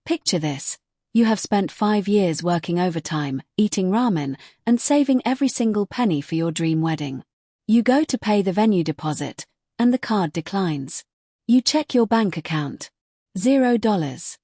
Picture this. You have spent 5 years working overtime, eating ramen, and saving every single penny for your dream wedding. You go to pay the venue deposit, and the card declines. You check your bank account. $0.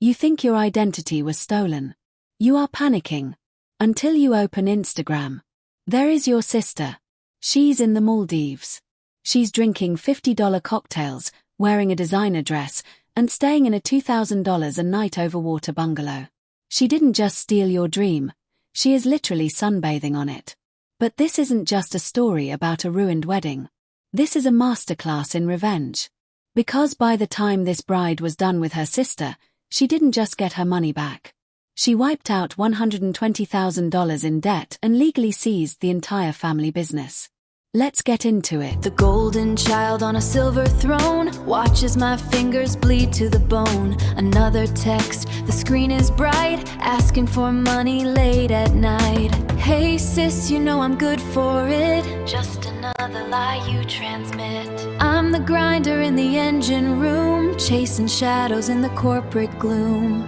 You think your identity was stolen. You are panicking. Until you open Instagram. There is your sister. She's in the Maldives. She's drinking $50 cocktails, wearing a designer dress, and staying in a $2,000 a night over water bungalow. She didn't just steal your dream, she is literally sunbathing on it. But this isn't just a story about a ruined wedding. This is a masterclass in revenge. Because by the time this bride was done with her sister, she didn't just get her money back. She wiped out $120,000 in debt and legally seized the entire family business. Let's get into it. The golden child on a silver throne watches my fingers bleed to the bone. Another text, the screen is bright, asking for money late at night. Hey sis, you know I'm good for it. Just another lie you transmit. I'm the grinder in the engine room, chasing shadows in the corporate gloom.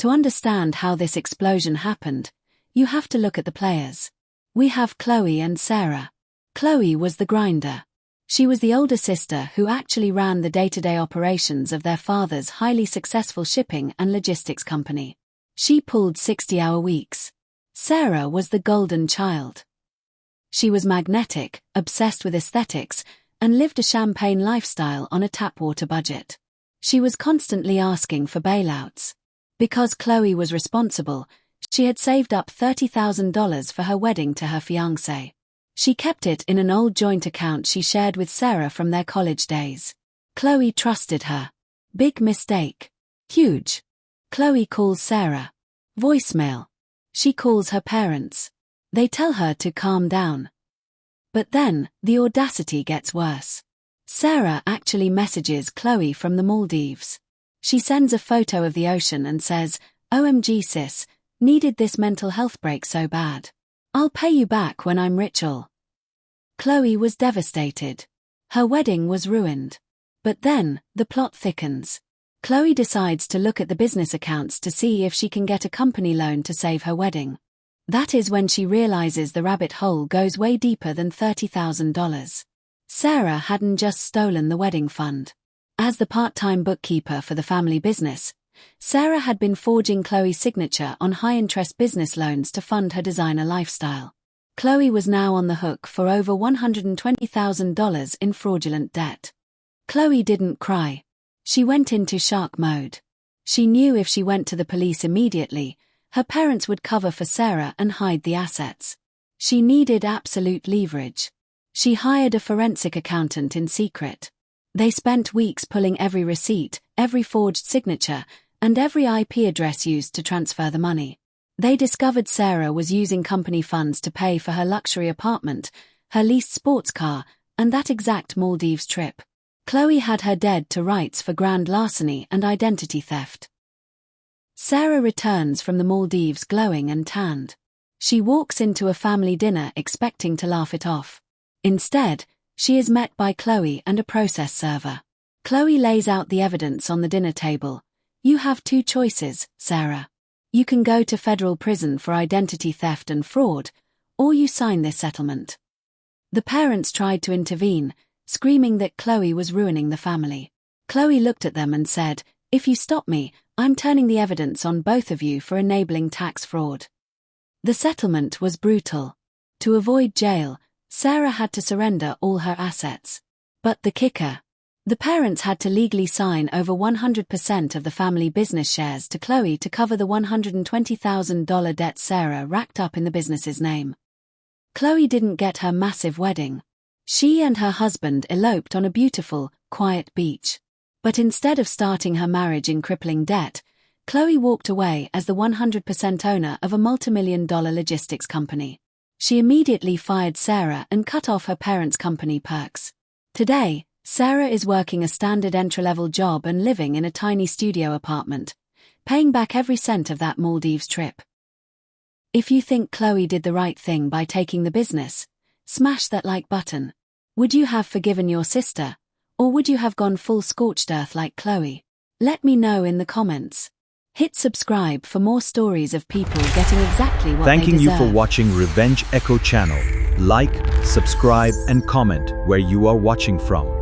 To understand how this explosion happened, you have to look at the players. We have Chloe and Sarah. Chloe was the grinder. She was the older sister who actually ran the day-to-day operations of their father's highly successful shipping and logistics company. She pulled 60-hour weeks. Sarah was the golden child. She was magnetic, obsessed with aesthetics, and lived a champagne lifestyle on a tap-water budget. She was constantly asking for bailouts. Because Chloe was responsible, she had saved up $30,000 for her wedding to her fiancé. She kept it in an old joint account she shared with Sarah from their college days. Chloe trusted her. Big mistake. Huge. Chloe calls Sarah. Voicemail. She calls her parents. They tell her to calm down. But then, the audacity gets worse. Sarah actually messages Chloe from the Maldives. She sends a photo of the ocean and says, "OMG sis, needed this mental health break so bad. I'll pay you back when I'm rich." Chloe was devastated. Her wedding was ruined. But then, the plot thickens. Chloe decides to look at the business accounts to see if she can get a company loan to save her wedding. That is when she realizes the rabbit hole goes way deeper than $30,000. Sarah hadn't just stolen the wedding fund. As the part-time bookkeeper for the family business, Sarah had been forging Chloe's signature on high-interest business loans to fund her designer lifestyle. Chloe was now on the hook for over $120,000 in fraudulent debt. Chloe didn't cry. She went into shark mode. She knew if she went to the police immediately, her parents would cover for Sarah and hide the assets. She needed absolute leverage. She hired a forensic accountant in secret. They spent weeks pulling every receipt, every forged signature, and every IP address used to transfer the money. They discovered Sarah was using company funds to pay for her luxury apartment, her leased sports car, and that exact Maldives trip. Chloe had her dead to rights for grand larceny and identity theft. Sarah returns from the Maldives glowing and tanned. She walks into a family dinner expecting to laugh it off. Instead, she is met by Chloe and a process server. Chloe lays out the evidence on the dinner table. "You have 2 choices, Sarah. You can go to federal prison for identity theft and fraud, or you sign this settlement." The parents tried to intervene, screaming that Chloe was ruining the family. Chloe looked at them and said, "If you stop me, I'm turning the evidence on both of you for enabling tax fraud." The settlement was brutal. To avoid jail, Sarah had to surrender all her assets. But the kicker. The parents had to legally sign over 100% of the family business shares to Chloe to cover the $120,000 debt Sarah racked up in the business's name. Chloe didn't get her massive wedding. She and her husband eloped on a beautiful, quiet beach. But instead of starting her marriage in crippling debt, Chloe walked away as the 100% owner of a multimillion-dollar logistics company. She immediately fired Sarah and cut off her parents' company perks. Today, Sarah is working a standard entry-level job and living in a tiny studio apartment, paying back every cent of that Maldives trip. If you think Chloe did the right thing by taking the business, smash that like button. Would you have forgiven your sister, or would you have gone full scorched earth like Chloe? Let me know in the comments. Hit subscribe for more stories of people getting exactly what they deserve. Thanking you for watching Revenge Echo channel. Like, subscribe and comment where you are watching from.